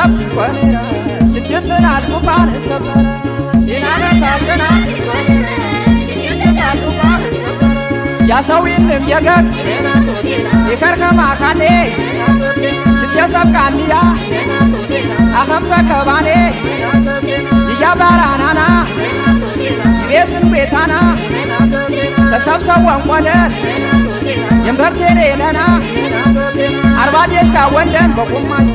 ተሰብሰብ ይቆኔራ ይትናል ጉባን ሰበረ ይናና ታሸና ይቆኔራ ይትናል ጉባን ሰበረ ያሰዊንም የገግ ይከርከማ ካኔ ይተሰብቃንያ አኸምተ ከባኔ ይያባራናና ይቤስን ቤታና ተሰብሰብ ወንቆደር የምበርቴኔ ነና አርባ ደስታ ወንደን በቁማይ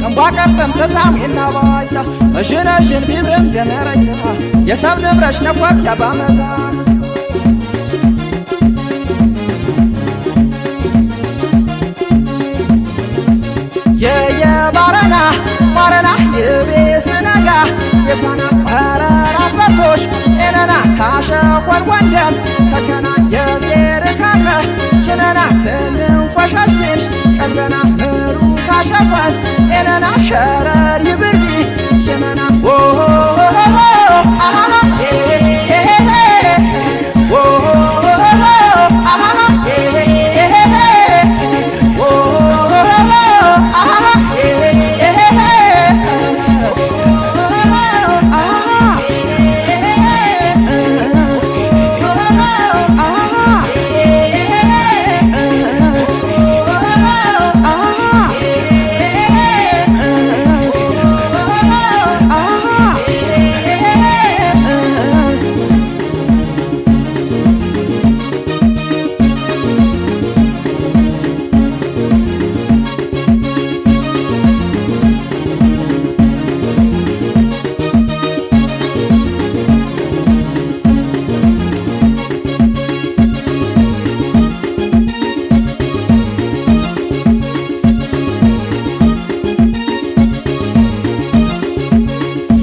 ቀንቧ ቀርተም ተታም የናባይታ እሽነሽን ቢብርም ደነረይታ የሰብ ንብረሽ ነፎት ያባመታ የየባረና ባረና የቤስነጋ የፋና ባረራ በቶሽ ኤነና ታሸኮን ወንደም ተከና የሴርካከ ሽነና ትንንፈሻሽትሽ ቀልበና ምሩ ታሸኮን ኤነና ሸረር ይብርዲ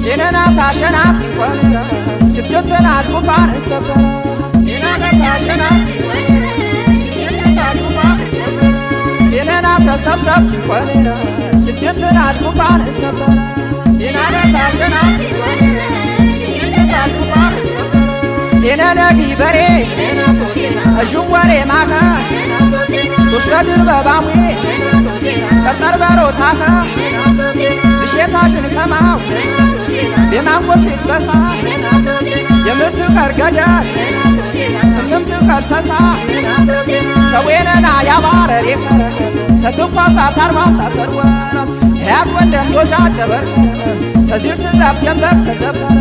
ሽነና ታሸናት ይቆኔራ ይትናል ጉባን ሰበረ ይናና ታሸናት ይቆኔራ ይትናል ጉባን ሰበረ ይናና ተሰብሰብ ይቆኔራ ይትናል ጉባን ሰበረ ይናና ታሸናት ይቆኔራ ይትናል ጉባን ሰበረ ይናናጊ በሬ አጅወሬ ማኻ ቱሽከድር በባሙ ከጠርበሮ ታኻ ብሼታሽን ከማው የማንጎፊት በሳ የምርት ከርገዳል ትምምት ከርሰሳ ሰዌነና ያባረር የከረ ተትኳሳ ታርባም ታሰርወረ ያት ወንደም ዮዣ ጨበር ተዚር ትዛብ የንበር ተዘበረ